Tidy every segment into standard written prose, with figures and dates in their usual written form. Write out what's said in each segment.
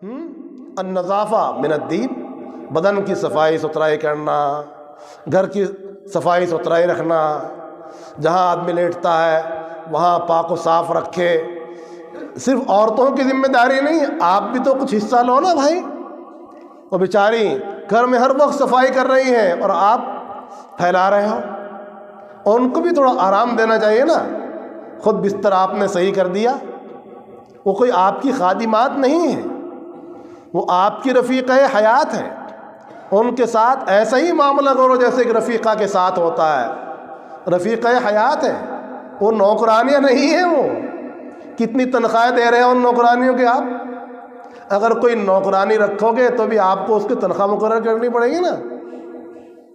النظافہ من الدین، بدن کی صفائی ستھرائی کرنا، گھر کی صفائی ستھرائی رکھنا، جہاں آدمی لیٹتا ہے وہاں پاک و صاف رکھے۔ صرف عورتوں کی ذمہ داری نہیں، آپ بھی تو کچھ حصہ لو نا بھائی۔ وہ بیچاری گھر میں ہر وقت صفائی کر رہی ہیں اور آپ پھیلا رہے ہو، ان کو بھی تھوڑا آرام دینا چاہیے نا۔ خود بستر آپ نے صحیح کر دیا، وہ کوئی آپ کی خادمات نہیں ہے، وہ آپ کی رفیقہ حیات ہے، ان کے ساتھ ایسا ہی معاملہ کرو جیسے کہ رفیقہ کے ساتھ ہوتا ہے۔ رفیقہ حیات ہے، وہ نوکرانیاں نہیں ہیں۔ وہ کتنی تنخواہیں دے رہے ہیں ان نوکرانیوں کے آپ؟ اگر کوئی نوکرانی رکھو گے تو بھی آپ کو اس کی تنخواہ مقرر کرنی پڑے گی نا۔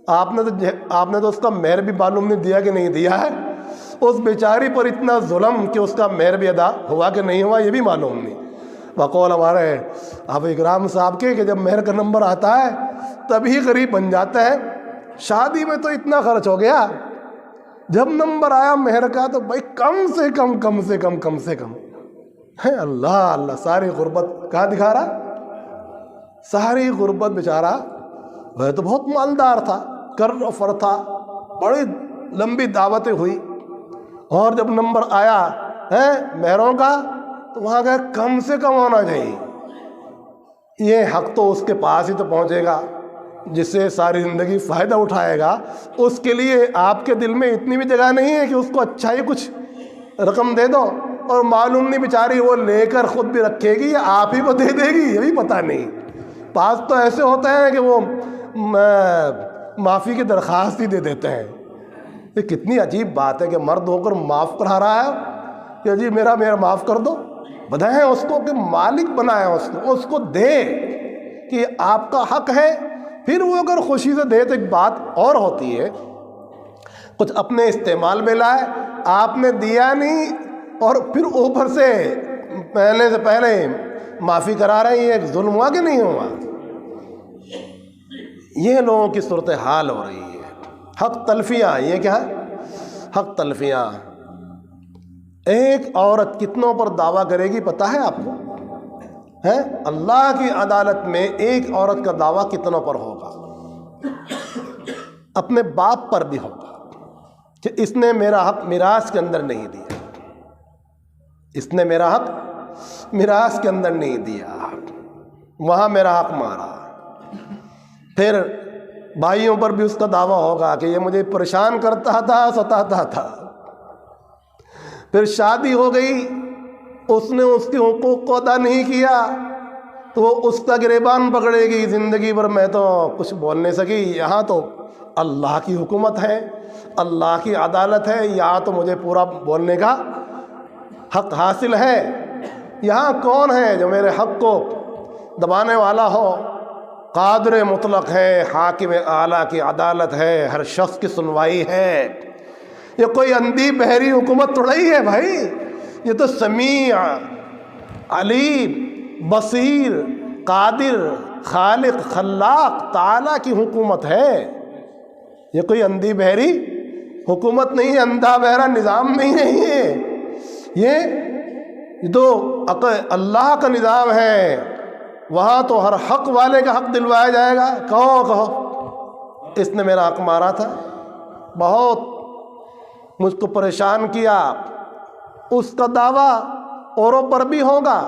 آپ نے تو اس کا مہر بھی معلوم نہیں دیا کہ نہیں دیا ہے، اس بیچاری پر اتنا ظلم کہ اس کا مہر بھی ادا ہوا کہ نہیں ہوا یہ بھی معلوم نہیں۔ بقول ہمارے حافظ اکرام صاحب کے کہ جب مہر کا نمبر آتا ہے تبھی غریب بن جاتا ہے۔ شادی میں تو اتنا خرچ ہو گیا، جب نمبر آیا مہر کا تو بھائی کم سے کم ہے۔ اللہ اللہ، ساری غربت کہاں دکھا رہا؟ ساری غربت بیچارہ، وہ تو بہت مالدار تھا، کر و فر تھا، بڑی لمبی دعوتیں ہوئی، اور جب نمبر آیا ہے مہروں کا تو وہاں کا کم سے کم ہونا چاہیے۔ یہ حق تو اس کے پاس ہی تو پہنچے گا جس سے ساری زندگی فائدہ اٹھائے گا۔ اس کے لیے آپ کے دل میں اتنی بھی جگہ نہیں ہے کہ اس کو اچھا ہی کچھ رقم دے دو، اور معلوم نہیں بیچاری وہ لے کر خود بھی رکھے گی یا آپ ہی کو دے دے گی یہ بھی پتہ نہیں۔ پاس تو ایسے ہوتے ہیں کہ وہ معافی کی درخواست ہی دے دیتے ہیں۔ یہ کتنی عجیب بات ہے کہ مرد ہو کر معاف کرا رہا ہے کہ جی میرا معاف کر دو۔ بدائیں اس کو کہ مالک بنائیں اس کو دے کہ آپ کا حق ہے۔ پھر وہ اگر خوشی سے دے تو ایک بات اور ہوتی ہے، کچھ اپنے استعمال میں لائے، آپ نے دیا نہیں اور پھر اوپر سے پہلے معافی کرا رہے ہیں، یہ ظلم ہوا کہ نہیں ہوا؟ یہ لوگوں کی صورتحال ہو رہی ہے۔ حق تلفیاں، یہ کیا ہے؟ حق تلفیاں۔ ایک عورت کتنوں پر دعویٰ کرے گی پتہ ہے آپ کو؟ ہے اللہ کی عدالت میں ایک عورت کا دعویٰ کتنوں پر ہوگا؟ اپنے باپ پر بھی ہوگا کہ اس نے میرا حق میراث کے اندر نہیں دیا، اس نے میرا حق میراث کے اندر نہیں دیا، وہاں میرا حق مارا۔ پھر بھائیوں پر بھی اس کا دعویٰ ہوگا کہ یہ مجھے پریشان کرتا تھا، ستاتا تھا۔ پھر شادی ہو گئی، اس نے اس کے حقوق کو ادا نہیں کیا تو وہ اس کا گریبان پکڑے گی زندگی بھر۔ میں تو کچھ بول نہیں سکی، یہاں تو اللہ کی حکومت ہے، اللہ کی عدالت ہے، یہاں تو مجھے پورا بولنے کا حق حاصل ہے۔ یہاں کون ہے جو میرے حق کو دبانے والا ہو؟ قادر مطلق ہے، حاکم اعلیٰ کی عدالت ہے، ہر شخص کی سنوائی ہے۔ یہ کوئی اندھی بہری حکومت تھوڑی ہے بھائی، یہ تو سمیع، علیم، بصیر، قادر، خالق، خلاق تعالیٰ کی حکومت ہے۔ یہ کوئی اندھی بہری حکومت نہیں ہے، اندھا بہرا نظام نہیں ہے، یہ تو اللہ کا نظام ہے۔ وہاں تو ہر حق والے کا حق دلوایا جائے گا۔ کہو اس نے میرا حق مارا تھا، بہت مجھ کو پریشان کیا، اس کا دعویٰ اوروں پر بھی ہوگا،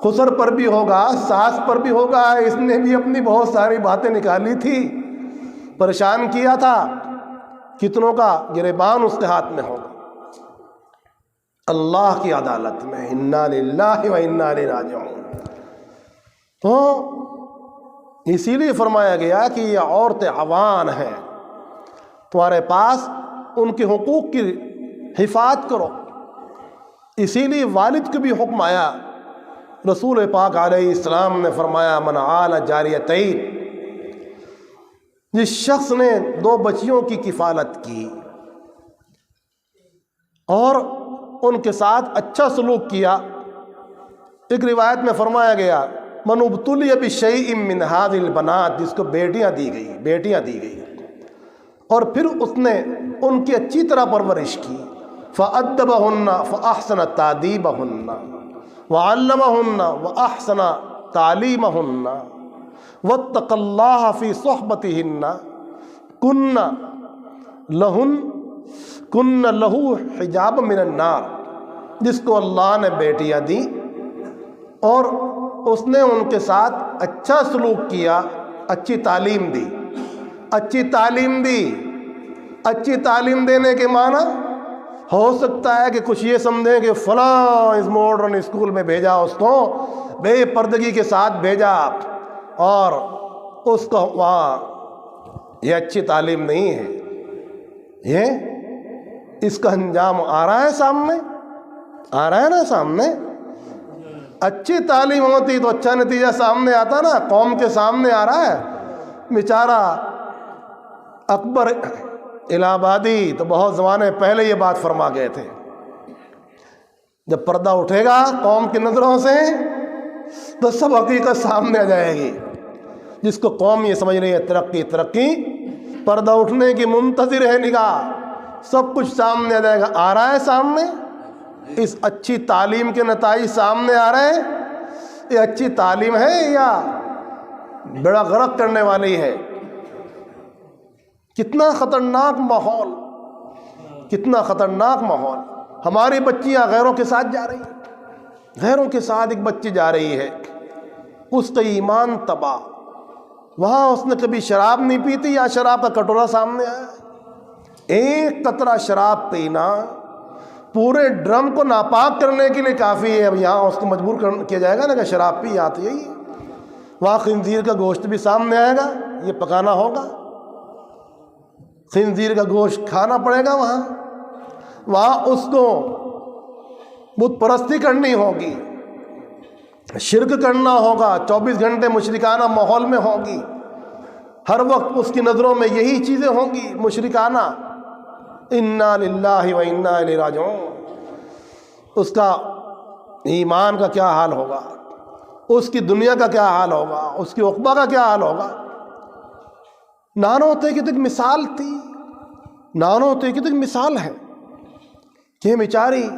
خسر پر بھی ہوگا، ساس پر بھی ہوگا۔ اس نے بھی اپنی بہت ساری باتیں نکالی تھی، پریشان کیا تھا، کتنوں کا گریبان اس کے ہاتھ میں ہوگا۔ اللہ کی عدالت میں انا للہ و انا الیہ راجعون۔ تو اسی لیے فرمایا گیا کہ یہ عورتیں عوان ہیں، تمہارے پاس ان کے حقوق کی حفاظت کرو۔ اسی لیے والد کو بھی حکم آیا، رسول پاک علیہ السلام نے فرمایا من عال جاریتین، جس شخص نے 2 بچیوں کی کفالت کی اور ان کے ساتھ اچھا سلوک کیا۔ ایک روایت میں فرمایا گیا من ابتلی بشیء من هذه البنات، جس کو بیٹیاں دی گئی اور پھر اس نے ان کی اچھی طرح پرورش کی، فأدبهن فأحسن تأدیبهن وعلمهن وأحسن تعلیمہن واتق اللہ فی صحبتہن کن لہو حجاب من النار. جس کو اللہ نے بیٹیاں دی اور اس نے ان کے ساتھ اچھا سلوک کیا، اچھی تعلیم دی. اچھی تعلیم دی، اچھی تعلیم دینے کے معنی ہو سکتا ہے کہ کچھ یہ سمجھیں کہ فلاں اس ماڈرن اسکول میں بھیجا، اس کو بے پردگی کے ساتھ بھیجا اور اس کو وہاں، یہ اچھی تعلیم نہیں ہے. یہ اس کا انجام آ رہا ہے سامنے، آ رہا ہے نا سامنے. اچھی تعلیم ہوتی تو اچھا نتیجہ سامنے آتا نا. قوم کے سامنے آ رہا ہے بیچارہ اکبر الہ آبادی تو بہت زمانے پہلے یہ بات فرما گئے تھے، جب پردہ اٹھے گا قوم کی نظروں سے تو سب حقیقت سامنے آ جائے گی. جس کو قوم یہ سمجھ رہی ہے ترقی ترقی، پردہ اٹھنے کی منتظر ہے نگاہ، سب کچھ سامنے آ جائے گا. آ رہا ہے سامنے، اس اچھی تعلیم کے نتائج سامنے آ رہے ہیں. یہ اچھی تعلیم ہے یا بیڑا غرق کرنے والی ہے؟ کتنا خطرناک ماحول، کتنا خطرناک ماحول. ہماری بچیاں غیروں کے ساتھ جا رہی ہیں، غیروں کے ساتھ ایک بچی جا رہی ہے، اس کا ایمان تباہ. وہاں اس نے کبھی شراب نہیں پیتی یا شراب کا کٹورا سامنے آیا. ایک قطرہ شراب پینا پورے ڈرم کو ناپاک کرنے کے لیے کافی ہے. اب یہاں اس کو مجبور کیا جائے گا نا کہ شراب پی، یہاں تو یہی ہے. وہاں خنزیر کا گوشت بھی سامنے آئے گا، یہ پکانا ہوگا، خنزیر کا گوشت کھانا پڑے گا. وہاں اس کو بت پرستی کرنی ہوگی، شرک کرنا ہوگا، 24 گھنٹے مشرکانہ ماحول میں ہوگی. ہر وقت اس کی نظروں میں یہی چیزیں ہوں گی مشرکانہ. انا للہ و انا الیہ راجعون. اس کا ایمان کا کیا حال ہوگا، اس کی دنیا کا کیا حال ہوگا، اس کی عقبہ کا کیا حال ہوگا. نانوتے کی تو ایک مثال تھی، نانوتے کی تو ایک مثال ہے کہ بیچاری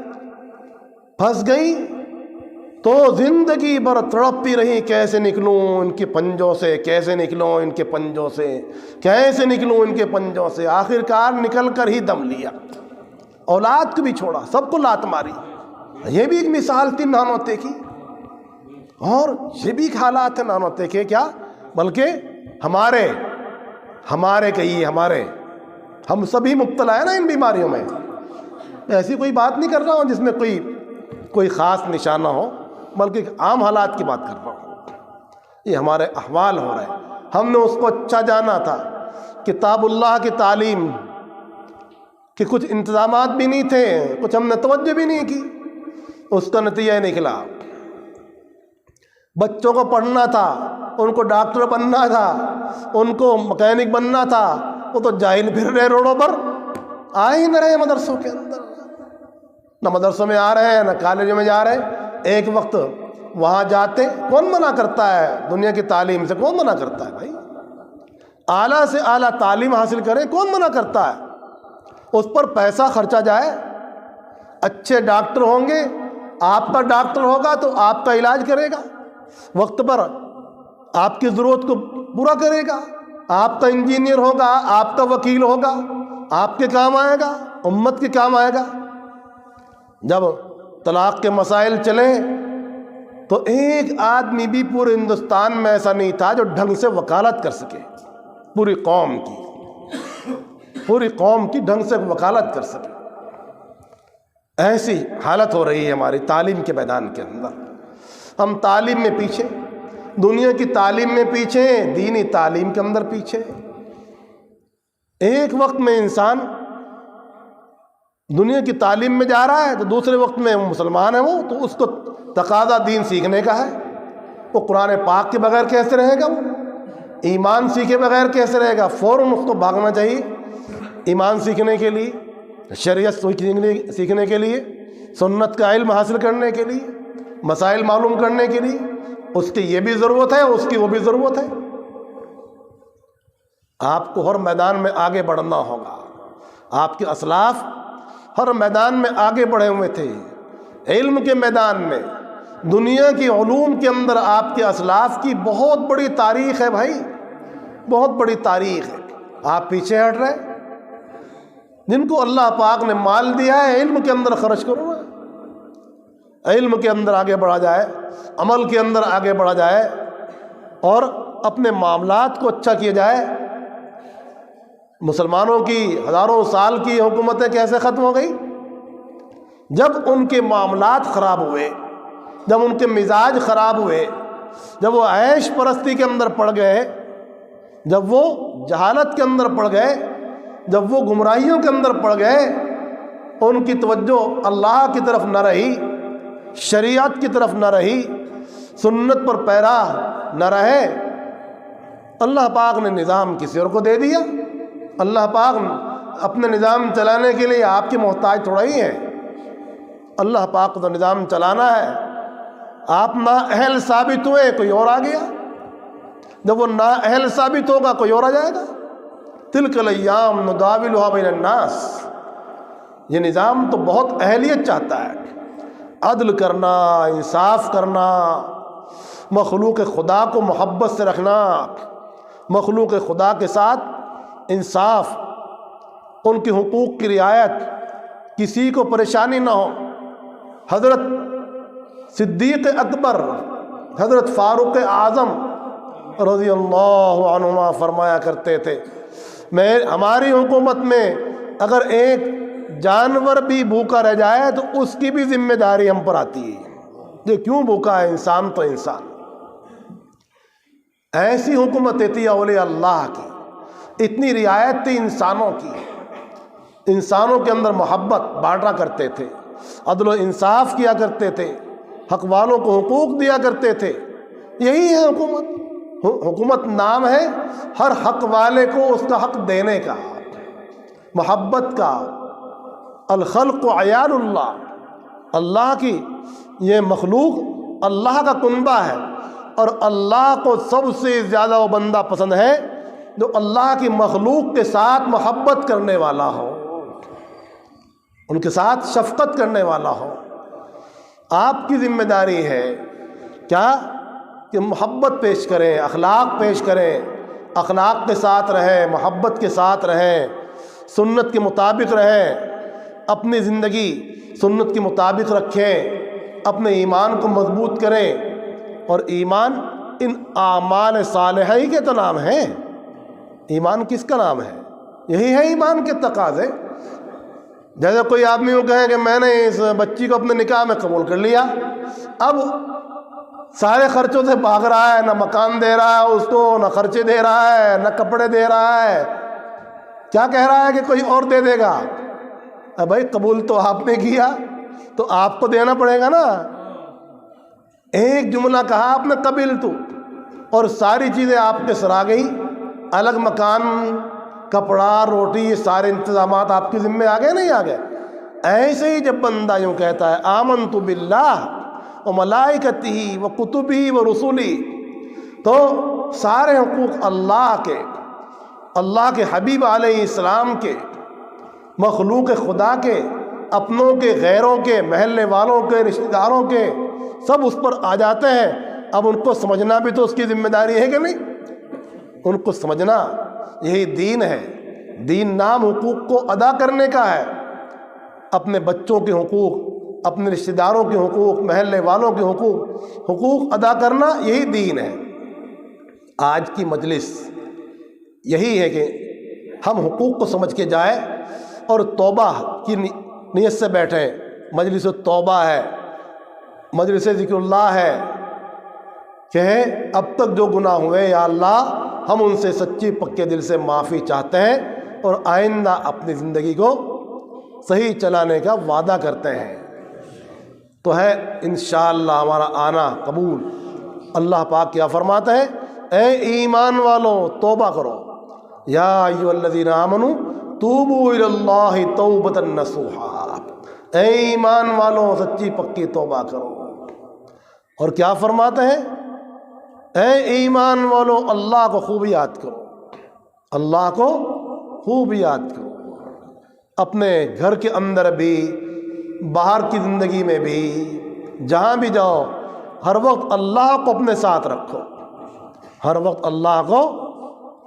پھنس گئی تو زندگی بھر تڑپتی رہی، کیسے نکلوں ان کے پنجوں سے، کیسے نکلوں ان کے پنجوں سے، کیسے نکلوں ان کے پنجوں سے. آخر کار نکل کر ہی دم لیا، اولاد کو بھی چھوڑا، سب کو لات ماری. یہ بھی ایک مثال تھی نانوتے کی. اور یہ بھی ایک حالات ہیں نانوتے کے، کیا بلکہ ہمارے کہیے ہمارے، ہم سبھی مبتلا ہے نا ان بیماریوں میں. ایسی کوئی بات نہیں کر رہا ہوں جس میں کوئی خاص نشانہ ہو، بلکہ عام حالات کی بات کر رہا ہوں. یہ ہمارے احوال ہو رہے ہیں. ہم نے اس کو اچھا جانا تھا، کتاب اللہ کی تعلیم کہ کچھ انتظامات بھی نہیں تھے، کچھ ہم نے توجہ بھی نہیں کی. اس کا نتیجہ نکلا بچوں کو پڑھنا تھا، ان کو ڈاکٹر بننا تھا، ان کو مکینک بننا تھا، وہ تو جاہل پھر رہے روڈوں پر، آ ہی نہ رہے مدرسوں کے اندر. نہ مدرسوں میں آ رہے ہیں نہ کالجوں میں جا رہے ہیں. ایک وقت وہاں جاتے، کون منع کرتا ہے دنیا کی تعلیم سے؟ کون منع کرتا ہے بھائی؟ اعلیٰ سے اعلیٰ تعلیم حاصل کریں، کون منع کرتا ہے؟ اس پر پیسہ خرچا جائے، اچھے ڈاکٹر ہوں گے، آپ کا ڈاکٹر ہوگا تو آپ کا علاج کرے گا، وقت پر آپ کی ضرورت کو پورا کرے گا. آپ کا انجینئر ہوگا، آپ کا وکیل ہوگا، آپ کے کام آئے گا، امت کے کام آئے گا. جب طلاق کے مسائل چلے تو ایک آدمی بھی پورے ہندوستان میں ایسا نہیں تھا جو ڈھنگ سے وکالت کر سکے، پوری قوم کی ڈھنگ سے وکالت کر سکے. ایسی حالت ہو رہی ہے ہماری تعلیم کے میدان کے اندر. ہم تعلیم میں پیچھے، دنیا کی تعلیم میں پیچھے، دینی تعلیم کے اندر پیچھے. ایک وقت میں انسان دنیا کی تعلیم میں جا رہا ہے تو دوسرے وقت میں مسلمان ہے وہ، تو اس کو تقاضا دین سیکھنے کا ہے. وہ قرآن پاک کے بغیر کیسے رہے گا؟ وہ ایمان سیکھے بغیر کیسے رہے گا؟ فوراً اس کو بھاگنا چاہیے ایمان سیکھنے کے لیے، شریعت سیکھنے کے لیے، سنت کا علم حاصل کرنے کے لیے، مسائل معلوم کرنے کے لیے. اس کی یہ بھی ضرورت ہے، اس کی وہ بھی ضرورت ہے. آپ کو ہر میدان میں آگے بڑھنا ہوگا. آپ کے اسلاف ہر میدان میں آگے بڑھے ہوئے تھے، علم کے میدان میں، دنیا کی علوم کے اندر آپ کے اسلاف کی بہت بڑی تاریخ ہے بھائی، بہت بڑی تاریخ ہے. آپ پیچھے ہٹ رہے. جن کو اللہ پاک نے مال دیا ہے علم کے اندر خرچ کرو نا، علم کے اندر آگے بڑھا جائے، عمل کے اندر آگے بڑھا جائے اور اپنے معاملات کو اچھا کیا جائے. مسلمانوں کی ہزاروں سال کی حکومتیں کیسے ختم ہو گئی؟ جب ان کے معاملات خراب ہوئے، جب ان کے مزاج خراب ہوئے، جب وہ عیش پرستی کے اندر پڑ گئے، جب وہ جہالت کے اندر پڑ گئے، جب وہ گمراہیوں کے اندر پڑ گئے، ان کی توجہ اللہ کی طرف نہ رہی، شریعت کی طرف نہ رہی، سنت پر پیرا نہ رہے، اللہ پاک نے نظام کسی اور کو دے دیا. اللہ پاک اپنے نظام چلانے کے لیے آپ کی محتاج تھوڑا ہی ہے. اللہ پاک کو تو نظام چلانا ہے. آپ نااہل ثابت ہوئے، کوئی اور آ گیا. جب وہ نااہل ثابت ہوگا کوئی اور آ جائے گا. تلک الایام نداولھا بین الناس. یہ نظام تو بہت اہلیت چاہتا ہے، عدل کرنا، انصاف کرنا، مخلوق خدا کو محبت سے رکھنا، مخلوق خدا کے ساتھ انصاف، ان کے حقوق کی رعایت، کسی کو پریشانی نہ ہو. حضرت صدیق اکبر، حضرت فاروق اعظم رضی اللہ عنہما فرمایا کرتے تھے، ہماری حکومت میں اگر ایک جانور بھی بھوکا رہ جائے تو اس کی بھی ذمہ داری ہم پر آتی ہے. یہ کیوں بھوکا ہے؟ انسان تو انسان. ایسی حکومت تھی اولیاء اللہ کی، اتنی رعایت تھی انسانوں کی. انسانوں کے اندر محبت بانٹا کرتے تھے، عدل و انصاف کیا کرتے تھے، حق والوں کو حقوق دیا کرتے تھے. یہی ہے حکومت. حکومت نام ہے ہر حق والے کو اس کا حق دینے کا، محبت کا. الخلق عیال اللہ. اللہ کی یہ مخلوق اللہ کا کنبہ ہے، اور اللہ کو سب سے زیادہ وہ بندہ پسند ہے جو اللہ کی مخلوق کے ساتھ محبت کرنے والا ہو، ان کے ساتھ شفقت کرنے والا ہو. آپ کی ذمہ داری ہے کیا کہ محبت پیش کریں، اخلاق پیش کریں، اخلاق کے ساتھ رہیں، محبت کے ساتھ رہیں، سنت کے مطابق رہیں، اپنی زندگی سنت کے مطابق رکھیں، اپنے ایمان کو مضبوط کریں. اور ایمان ان اعمال صالحہ ہی کے تو نام ہیں. ایمان کس کا نام ہے؟ یہی ہے ایمان کے تقاضے. جیسے کوئی آدمی وہ کہے کہ میں نے اس بچی کو اپنے نکاح میں قبول کر لیا، اب سارے خرچوں سے بھاگ رہا ہے، نہ مکان دے رہا ہے اس کو، نہ خرچے دے رہا ہے، نہ کپڑے دے رہا ہے. کیا کہہ رہا ہے کہ کوئی اور دے دے گا؟ بھائی قبول تو آپ نے کیا تو آپ کو دینا پڑے گا نا. ایک جملہ کہا آپ نے قبلت، اور ساری چیزیں آپ کے سر آ گئی. الگ مکان، کپڑا، روٹی، یہ سارے انتظامات آپ کے ذمہ آ گئے نہیں آ گئے؟ ایسے ہی جب بندہ یوں کہتا ہے آمنت باللہ وملائکتہ وکتبہ ورسلہ، تو سارے حقوق اللہ کے، اللہ کے حبیب علیہ السلام کے، مخلوق خدا کے، اپنوں کے، غیروں کے، محلے والوں کے، رشتہ داروں کے، سب اس پر آ جاتے ہیں. اب ان کو سمجھنا بھی تو اس کی ذمہ داری ہے کہ نہیں؟ ان کو سمجھنا، یہی دین ہے. دین نام حقوق کو ادا کرنے کا ہے. اپنے بچوں کے حقوق، اپنے رشتہ داروں کے حقوق، محلے والوں کے حقوق ادا کرنا، یہی دین ہے. آج کی مجلس یہی ہے کہ ہم حقوق کو سمجھ کے جائیں اور توبہ کی نیت سے بیٹھیں. مجلس توبہ ہے، مجلس ذکر اللہ ہے کہ اب تک جو گناہ ہوئے یا اللہ ہم ان سے سچی پکے دل سے معافی چاہتے ہیں، اور آئندہ اپنی زندگی کو صحیح چلانے کا وعدہ کرتے ہیں. تو ہے انشاءاللہ ہمارا آنا قبول. اللہ پاک کیا فرماتے ہیں؟ اے ایمان والوں توبہ کرو. یا ایھا الذین آمنوا توبوا الی اللہ توبۃ نصوحا. اے ایمان والوں سچی پکی توبہ کرو. اور کیا فرماتے ہیں؟ اے ایمان والوں اللہ کو خوب یاد کرو، اللہ کو خوب یاد کرو. اپنے گھر کے اندر بھی، باہر کی زندگی میں بھی، جہاں بھی جاؤ ہر وقت اللہ کو اپنے ساتھ رکھو، ہر وقت اللہ کو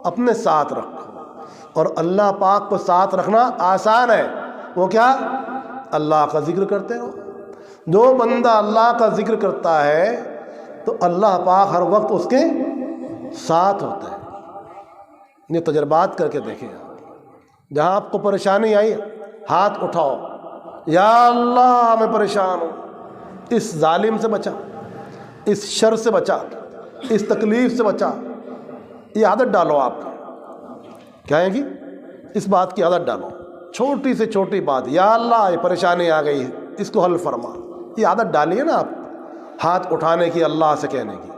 اپنے ساتھ رکھو. اور اللہ پاک کو ساتھ رکھنا آسان ہے. وہ کیا؟ اللہ کا ذکر کرتے ہو. جو بندہ اللہ کا ذکر کرتا ہے تو اللہ پاک ہر وقت اس کے ساتھ ہوتا ہے. یہ تجربات کر کے دیکھیں. جہاں آپ کو پریشانی آئی ہاتھ اٹھاؤ، یا اللہ میں پریشان ہوں، اس ظالم سے بچا، اس شر سے بچا، اس تکلیف سے بچا. یہ عادت ڈالو. آپ کیا ہے کہ اس بات کی عادت ڈالو. چھوٹی سے چھوٹی بات، یا اللہ یہ پریشانی آ گئی، اس کو حل فرما. یہ عادت ڈالیے نا آپ، ہاتھ اٹھانے کی، اللہ سے کہنے کی.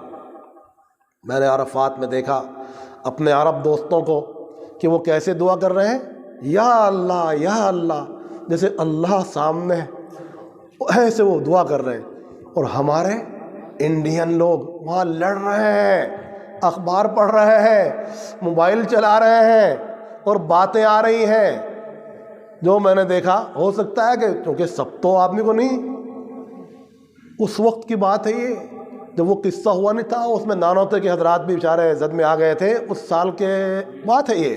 میں نے عرفات میں دیکھا اپنے عرب دوستوں کو کہ وہ کیسے دعا کر رہے ہیں، یا اللہ یا اللہ، جیسے اللہ سامنے ہے ایسے وہ دعا کر رہے ہیں. اور ہمارے انڈین لوگ وہاں لڑ رہے ہیں، اخبار پڑھ رہے ہیں، موبائل چلا رہے ہیں اور باتیں آ رہی ہیں. جو میں نے دیکھا، ہو سکتا ہے کہ کیونکہ سب تو آدمی کو نہیں، اس وقت کی بات ہے یہ جب وہ قصہ ہوا نہیں تھا، اس میں نانوتے کے حضرات بھی بیچارے زد میں آ گئے تھے. اس سال کے بات ہے، یہ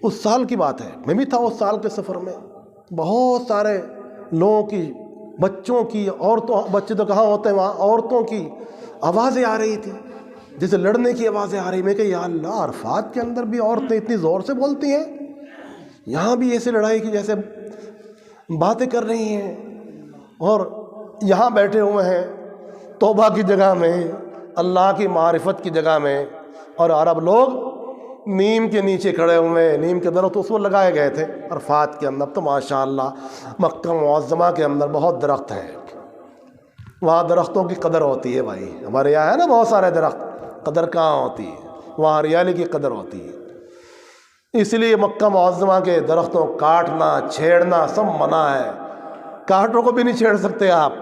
اس سال کی بات ہے. میں بھی تھا اس سال کے سفر میں. بہت سارے لوگوں کی، بچوں کی، عورتوں، بچے تو کہاں ہوتے ہیں وہاں، عورتوں کی آوازیں آ رہی تھی، جیسے لڑنے کی آوازیں آ رہی. میں کہ یا اللہ، عرفات کے اندر بھی عورتیں اتنی زور سے بولتی ہیں، یہاں بھی ایسے لڑائی کی جیسے باتیں کر رہی ہیں. اور یہاں بیٹھے ہوئے ہیں توبہ کی جگہ میں، اللہ کی معرفت کی جگہ میں، اور عرب لوگ نیم کے نیچے کھڑے ہوئے ہیں. نیم کے درخت اس وقت لگائے گئے تھے عرفات کے اندر. تو ماشاءاللہ مکہ معظمہ کے اندر بہت درخت ہیں، وہاں درختوں کی قدر ہوتی ہے بھائی. ہمارے یہاں ہے نا بہت سارے درخت، قدر کہاں ہوتی ہے؟ وہاں ہریالی کی قدر ہوتی ہے. اس لیے مکہ معظمہ کے درختوں کاٹنا، چھیڑنا سب منع ہے. کاٹوں کو بھی نہیں چھیڑ سکتے آپ.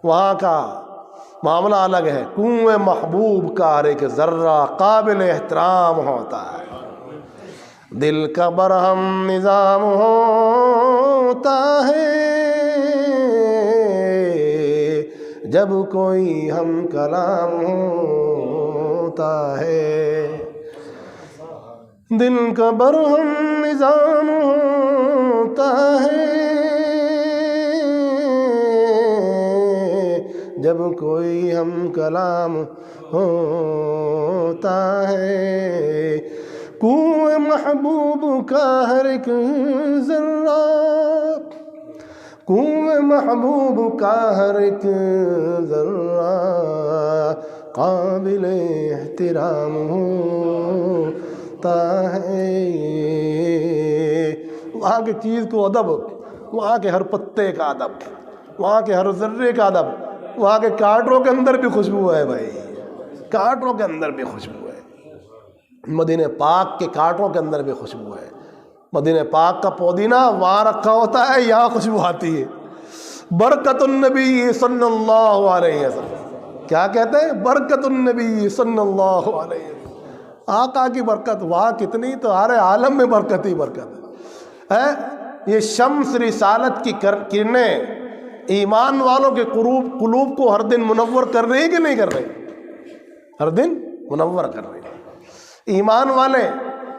وہاں کا معاملہ الگ ہے. کنویں محبوب کا ہر ایک ذرہ قابل احترام ہوتا ہے. دل کا برہم نظام ہوتا ہے جب کوئی ہم کلام ہوتا ہے. دل کا برہم نظام ہوتا ہے جب کوئی ہم کلام ہوتا ہے. کنویں محبوب کا ہر ایک ذرہ، کنویں محبوب کا ہر ایک ذرہ قابل احترام ہوتا ہے. وہاں کی چیز کو ادب، وہاں کے ہر پتے کا ادب، وہاں کے ہر ذرے کا ادب. وہاں کے کانٹوں کے اندر بھی خوشبو ہے بھائی، کانٹوں کے اندر بھی خوشبو ہے. مدینہ پاک کے کانٹوں کے اندر بھی خوشبو ہے. مدینہ پاک کا پودینہ وہاں رکھا ہوتا ہے، یہاں خوشبو آتی ہے. برکت النبی صلی اللہ علیہ وسلم. کیا کہتے ہیں؟ برکت النبی صلی اللہ علیہ وسلم. آقا کی برکت وہاں کتنی، تو ہر عالم میں برکت ہی برکت ہے. یہ شمس رسالت کی کرنیں ایمان والوں کے قلوب کو ہر دن منور کر رہی کہ نہیں کر رہی؟ ہر دن منور کر رہی. ایمان والے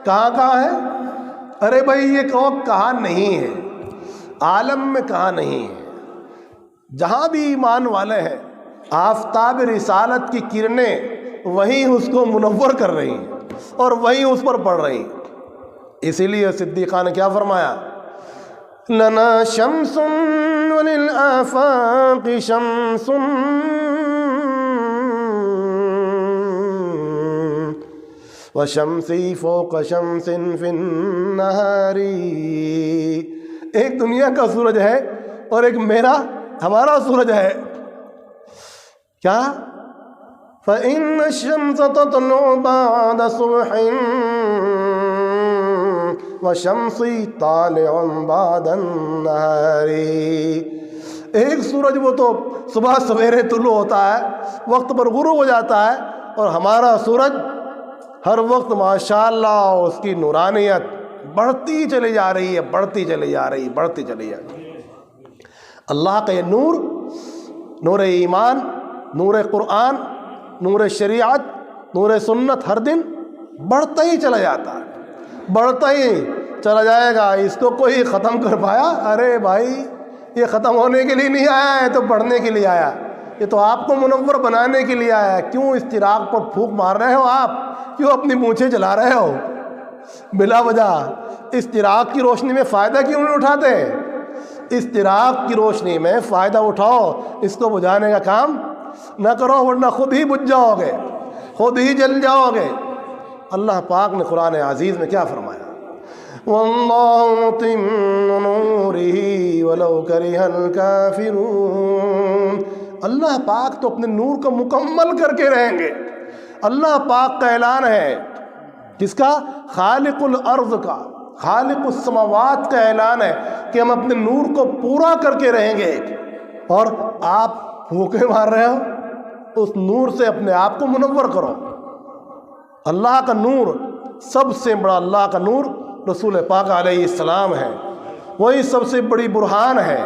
کہاں کہاں ہیں؟ ارے بھائی یہ کہاں نہیں ہے، عالم میں کہاں نہیں ہے. جہاں بھی ایمان والے ہیں، آفتاب رسالت کی کرنیں وہیں اس کو منور کر رہی ہیں اور وہیں اس پر پڑ رہی ہیں. اسی لیے صدیقہ نے کیا فرمایا؟ لنا شمس وللآفاق شمس وشمسی فوق شمس فی النہار. ایک دنیا کا سورج ہے اور ایک ہمارا سورج ہے. کیا؟ فإن الشمس تطلع بعد صبح وشمسی طالع بعد النہار. ایک سورج وہ تو صبح سویرے طلوع ہوتا ہے، وقت پر غروب ہو جاتا ہے، اور ہمارا سورج ہر وقت ماشاءاللہ اس کی نورانیت بڑھتی چلی جا رہی ہے، بڑھتی چلی جا رہی ہے، بڑھتی چلی جا رہی ہے. اللہ کا یہ نور، نور ایمان، نور قرآن، نور شریعت، نور سنت ہر دن بڑھتا ہی چلا جاتا ہے، بڑھتا ہی چلا جائے گا۔ اس کو کوئی ختم کر پایا؟ ارے بھائی یہ ختم ہونے کے لیے نہیں آیا ہے، تو بڑھنے کے لیے آیا، یہ تو آپ کو منور بنانے کے لیے آیا ہے۔ کیوں اس چراغ پر پھونک مار رہے ہو آپ؟ کیوں اپنی مونچھیں جلا رہے ہو بلا وجہ؟ اس چراغ کی روشنی میں فائدہ کیوں نہیں اٹھاتے؟ اس چراغ کی روشنی میں فائدہ اٹھاؤ، اس کو بجھانے کا کام نہ کرو، ورنہ خود ہی بجھ جاؤ گے، خود ہی جل جاؤ گے۔ اللہ پاک نے قرآن عزیز میں کیا فرمایا؟ وَاللَّهُ مُتِمُّ نُورِهِ وَلَوْ كَرِهَ الْكَافِرُونَ۔ اللہ پاک تو اپنے نور کو مکمل کر کے رہیں گے۔ اللہ پاک کا اعلان ہے، کس کا؟ خالق الارض کا، خالق السماوات کا اعلان ہے کہ ہم اپنے نور کو پورا کر کے رہیں گے، اور آپ پھونکے مار رہے ہو؟ اس نور سے اپنے آپ کو منور کرو۔ اللہ کا نور، سب سے بڑا اللہ کا نور رسول پاک علیہ السلام ہے، وہی سب سے بڑی برہان ہے۔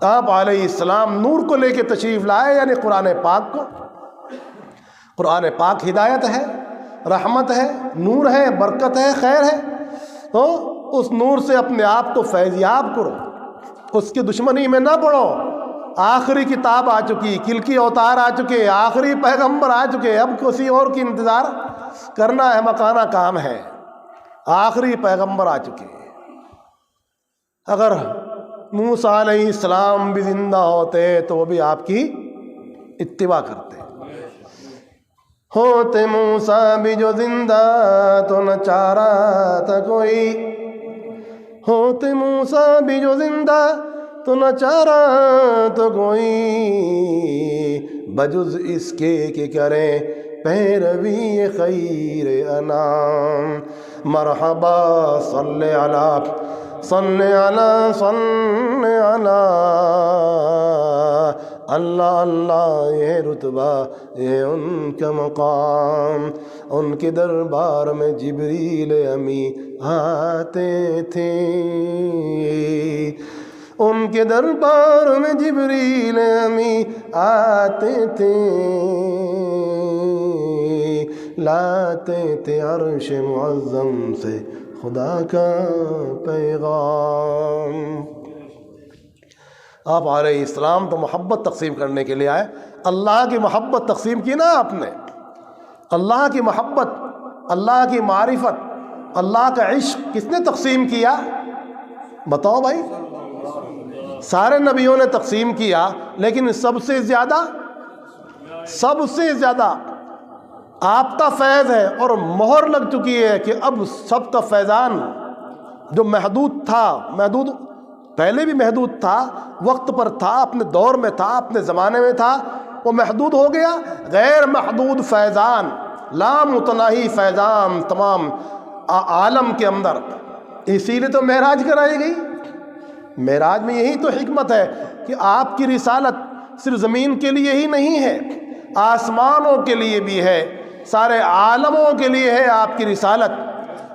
آپ علیہ السلام نور کو لے کے تشریف لائے، یعنی قرآن پاک کو۔ قرآن پاک ہدایت ہے، رحمت ہے، نور ہے، برکت ہے، خیر ہے۔ تو اس نور سے اپنے آپ کو فیضیاب کرو، اس کی دشمنی میں نہ پڑو۔ آخری کتاب آ چکی، کلکی اوتار آ چکے، آخری پیغمبر آ چکے، اب کسی اور کی انتظار کرنا ہے مکانا کام ہے۔ آخری پیغمبر آ چکے۔ اگر موسیٰ علیہ السلام بھی زندہ ہوتے تو وہ بھی آپ کی اتباع کرتے۔ ہوتے موسیٰ بھی جو زندہ تو نہ چارہ تھا کوئی، ہوتے موسیٰ بھی جو زندہ تو نہ چارہ تو کوئی، بجز اس کے کہ کریں پیروی خیر انام۔ مرحبا صلی علی صلی علی صلی علی، اللہ اللہ یہ رتبہ یہ ان کا مقام۔ ان کے دربار میں جبریل امی آتے تھے، ان کے دربار میں جبریل امی آتے تھے، لاتے تھے عرش معظم سے خدا کا پیغام۔ آپ علیہ السلام تو محبت تقسیم کرنے کے لیے آئے، اللہ کی محبت تقسیم کی نا آپ نے۔ اللہ کی محبت، اللہ کی معرفت، اللہ کا عشق کس نے تقسیم کیا؟ بتاؤ بھائی۔ سارے نبیوں نے تقسیم کیا، لیکن سب سے زیادہ آپ کا فیض ہے، اور مہر لگ چکی ہے کہ اب سب کا فیضان جو محدود تھا، محدود پہلے بھی محدود تھا، وقت پر تھا، اپنے دور میں تھا، اپنے زمانے میں تھا، وہ محدود ہو گیا۔ غیر محدود فیضان، لامتناہی فیضان تمام عالم کے اندر۔ اسی لیے تو معراج کرائی گئی۔ معراج میں یہی تو حکمت ہے کہ آپ کی رسالت صرف زمین کے لیے ہی نہیں ہے، آسمانوں کے لیے بھی ہے، سارے عالموں کے لیے ہے آپ کی رسالت۔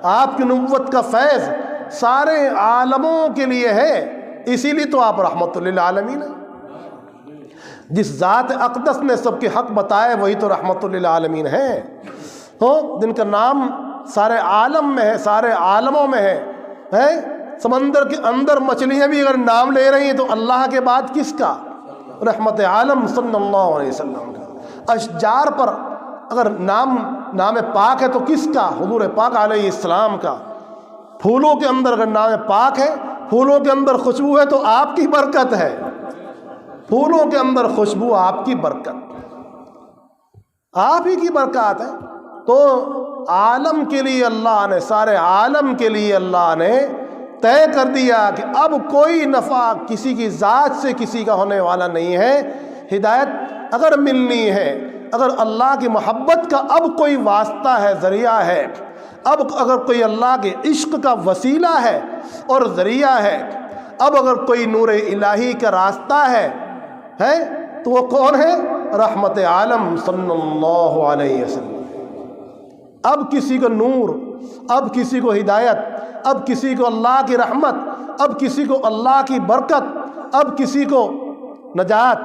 آپ کی نبوت کا فیض سارے عالموں کے لیے ہے، اسی لیے تو آپ رحمت للعالمین ہیں۔ جس ذات اقدس نے سب کے حق بتائے وہی تو رحمت للعالمین ہے، جن کا نام سارے عالم میں ہے، سارے عالموں میں ہے۔ سمندر کے اندر مچھلیاں بھی اگر نام لے رہی ہیں تو اللہ کے بعد کس کا؟ رحمت عالم صلی اللہ علیہ وسلم کا۔ اشجار پر اگر نام پاک ہے تو کس کا؟ حضور پاک علیہ السلام کا۔ پھولوں کے اندر اگر نام پاک ہے، پھولوں کے اندر خوشبو ہے تو آپ کی برکت ہے، پھولوں کے اندر خوشبو آپ کی برکت، آپ ہی کی برکات ہے۔ تو عالم کے لیے اللہ نے، سارے عالم کے لیے اللہ نے طے کر دیا کہ اب کوئی نفع کسی کی ذات سے کسی کا ہونے والا نہیں ہے۔ ہدایت اگر ملنی ہے، اگر اللہ کی محبت کا اب کوئی واسطہ ہے، ذریعہ ہے، اب اگر کوئی اللہ کے عشق کا وسیلہ ہے اور ذریعہ ہے، اب اگر کوئی نور الہی کا راستہ ہے تو وہ کون ہے؟ رحمت عالم صلی اللہ علیہ وسلم۔ اب کسی کو نور، اب کسی کو ہدایت، اب کسی کو اللہ کی رحمت، اب کسی کو اللہ کی برکت، اب کسی کو نجات،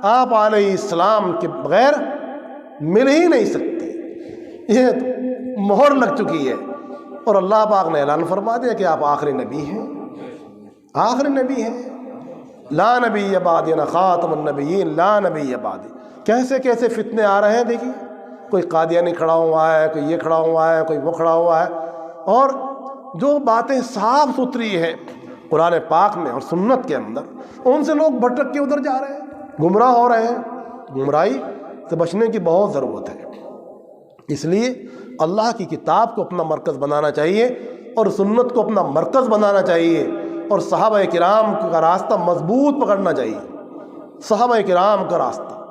آپ علیہ السلام کے بغیر مل ہی نہیں سکتے، یہ مہر لگ چکی ہے۔ اور اللہ پاک نے اعلان فرما دیا کہ آپ آخری نبی ہیں، آخری نبی ہیں۔ لا نبی بعدی، انا خاتم النبیین، لا نبی بعدی۔ کیسے کیسے فتنے آ رہے ہیں، دیکھیے، کوئی قادیانی کھڑا ہوا ہے، کوئی یہ کھڑا ہوا ہے، کوئی وہ کھڑا ہوا ہے، اور جو باتیں صاف ستھری ہیں قرآن پاک میں اور سنت کے اندر، ان سے لوگ بھٹک کے ادھر جا رہے ہیں، گمراہ ہو رہے ہیں۔ گمراہی سے بچنے کی بہت ضرورت ہے، اس لیے اللہ کی کتاب کو اپنا مرکز بنانا چاہیے اور سنت کو اپنا مرکز بنانا چاہیے، اور صحابہ کرام کا راستہ مضبوط پکڑنا چاہیے۔ صحابہ کرام کا راستہ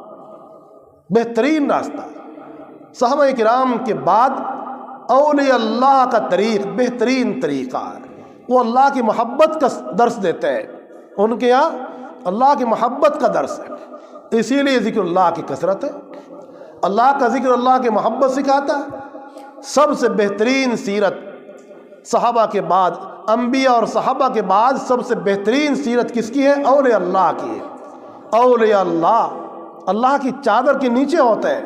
بہترین راستہ، صحابہ کرام کے بعد اولیاء اللہ کا طریق بہترین طریقہ ہے۔ وہ اللہ کی محبت کا درس دیتے ہیں، ان کے یہاں اللہ کی محبت کا درس ہے، اسی لیے ذکر اللہ کی کثرت ہے۔ اللہ کا ذکر اللہ کی محبت سکھاتا ہے۔ سب سے بہترین سیرت صحابہ کے بعد، انبیاء اور صحابہ کے بعد سب سے بہترین سیرت کس کی ہے؟ اولیاء اللہ کی ہے۔ اولیاء اللہ اللہ کی چادر کے نیچے ہوتے ہیں،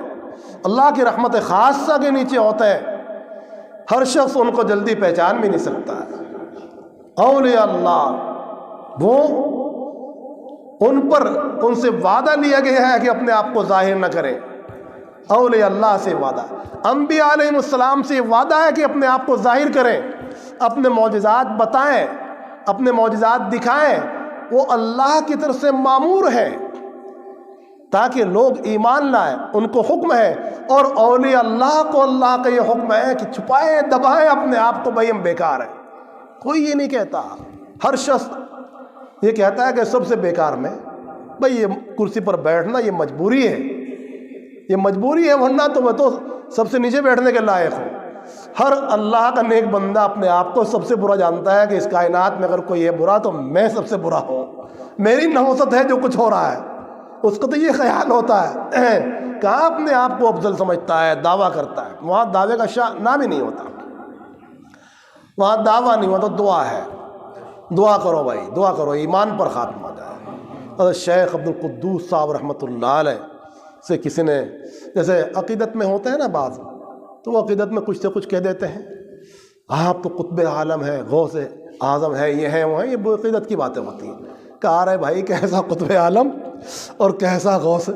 اللہ کی رحمت خاصہ کے نیچے ہوتے ہیں، ہر شخص ان کو جلدی پہچان بھی نہیں سکتا ہے۔ اولیاء اللہ وہ ان سے وعدہ لیا گیا ہے کہ اپنے آپ کو ظاہر نہ کرے۔ اولیاء اللہ سے وعدہ، انبیاء علیہ السلام سے وعدہ ہے کہ اپنے آپ کو ظاہر کریں، اپنے معجزات بتائیں، اپنے معجزات دکھائیں۔ وہ اللہ کی طرف سے مامور ہے تاکہ لوگ ایمان لائیں، ان کو حکم ہے۔ اور اولیاء اللہ کو اللہ کا یہ حکم ہے کہ چھپائیں، دبائیں اپنے آپ کو، بھائی ہم بیکار ہیں۔ کوئی یہ نہیں کہتا، ہر شخص یہ کہتا ہے کہ سب سے بیکار میں، بھائی یہ کرسی پر بیٹھنا یہ مجبوری ہے، یہ مجبوری ہے، ورنہ تو میں تو سب سے نیچے بیٹھنے کے لائق ہوں۔ ہر اللہ کا نیک بندہ اپنے آپ کو سب سے برا جانتا ہے کہ اس کائنات میں اگر کوئی ہے برا تو میں سب سے برا ہوں، میری نحوست ہے جو کچھ ہو رہا ہے۔ اس کو تو یہ خیال ہوتا ہے، کہاں اپنے آپ کو افضل سمجھتا ہے، دعویٰ کرتا ہے۔ وہاں دعوے کا نام ہی نہیں ہوتا، وہاں دعویٰ نہیں ہوتا، دعا ہے۔ دعا کرو بھائی، دعا کرو، ایمان پر خاتمہ ہو جائے۔ حضرت شیخ عبد القدوس صاحب رحمۃ اللہ علیہ سے کسی نے، جیسے عقیدت میں ہوتے ہیں نا بعض، تو وہ عقیدت میں کچھ سے کچھ کہہ دیتے ہیں، آپ تو قطب عالم ہے، غوث اعظم ہے، یہ ہیں وہ ہیں، یہ عقیدت کی باتیں ہوتی ہیں۔ کہا رہے بھائی کیسا قطب عالم اور کیسا غوث،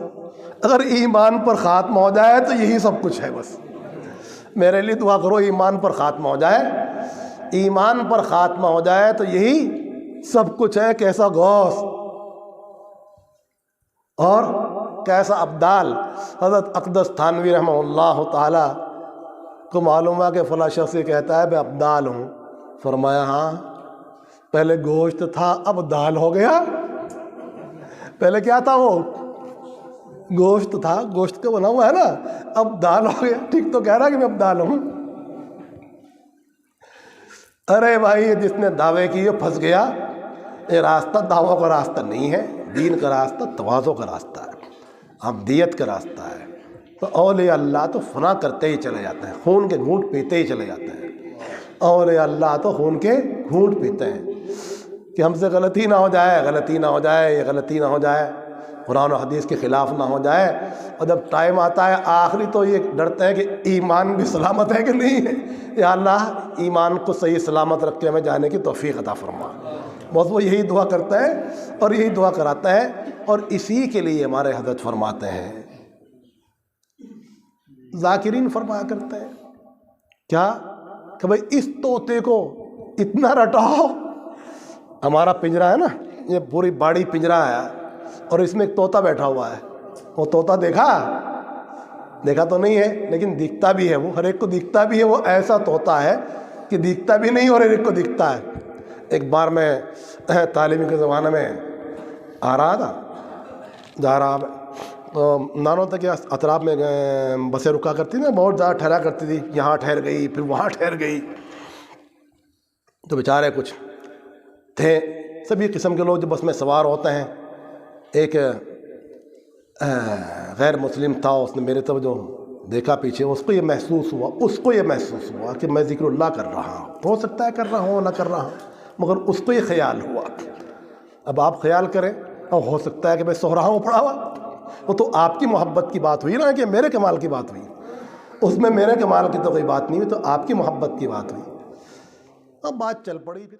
اگر ایمان پر خاتمہ ہو جائے تو یہی سب کچھ ہے۔ بس میرے لیے دعا کرو، ایمان پر خاتمہ ہو جائے، ایمان پر خاتمہ ہو جائے تو یہی سب کچھ ہے۔ کیسا غوث اور کیسا ابدال۔ حضرت اقدس تھانوی رحمہ اللہ تعالی کو معلوم ہے کہ فلاں شخص یہ کہتا ہے میں ابدال ہوں، فرمایا ہاں، پہلے گوشت تھا اب دال ہو گیا۔ پہلے کیا تھا؟ وہ گوشت تھا، گوشت کا بنا ہوا ہے نا، اب دال ہو گیا۔ ٹھیک تو کہہ رہا کہ میں ابدال ہوں۔ ارے بھائی جس نے دعوے کی یہ پھنس گیا۔ یہ راستہ دعووں کا راستہ نہیں ہے، دین کا راستہ تواضع کا راستہ ہے، عبدیت کا راستہ ہے۔ تو اولیاء اللہ تو فنا کرتے ہی چلے جاتے ہیں، خون کے گھونٹ پیتے ہی چلے جاتے ہیں۔ اولیاء اللہ تو خون کے گھونٹ پیتے ہیں کہ ہم سے غلطی نہ ہو جائے، غلطی نہ ہو جائے، یہ غلطی نہ ہو جائے، قرآن و حدیث کے خلاف نہ ہو جائے۔ اور جب ٹائم آتا ہے آخری تو یہ ڈرتے ہیں کہ ایمان بھی سلامت ہے کہ نہیں ہے۔ یا اللہ ایمان کو صحیح سلامت رکھ کے ہمیں جانے کی توفیق عطا فرما۔ بس وہ یہی دعا کرتا ہے اور یہی دعا کراتا ہے، اور اسی کے لیے ہمارے حضرت فرماتے ہیں، ذاکرین فرمایا کرتے ہیں کیا کہ بھائی اس طوطے کو اتنا رٹاؤ۔ ہمارا پنجرا ہے نا، یہ پوری باڑی پنجرا ہے، اور اس میں ایک طوطا بیٹھا ہوا ہے۔ وہ طوطا دیکھا تو نہیں ہے لیکن دکھتا بھی ہے، وہ ہر ایک کو دکھتا بھی ہے۔ وہ ایسا طوطا ہے کہ دکھتا بھی نہیں اور ہر ایک کو دکھتا ہے۔ ایک بار میں تعلیمی کے زمانے میں آ رہا تھا، جا رہا تو نانوں تک کے اطراف میں بسیں رکا کرتی تھی، بہت زیادہ ٹھہرا کرتی تھی، یہاں ٹھہر گئی پھر وہاں ٹھہر گئی۔ تو بیچارے کچھ تھے، سبھی قسم کے لوگ جو بس میں سوار ہوتے ہیں۔ ایک غیر مسلم تھا، اس نے میرے طرف جو دیکھا پیچھے، اس کو یہ محسوس ہوا کہ میں ذکر اللہ کر رہا ہوں، ہو سکتا ہے کر رہا ہوں نہ کر رہا ہوں، مگر اس کو یہ خیال ہوا۔ اب آپ خیال کریں، اور ہو سکتا ہے کہ میں سو رہا ہوں پڑا ہوا، وہ تو آپ کی محبت کی بات ہوئی نا کہ میرے کمال کی بات ہوئی، اس میں میرے کمال کی تو کوئی بات نہیں ہوئی، تو آپ کی محبت کی بات ہوئی۔ اب بات چل پڑی پھر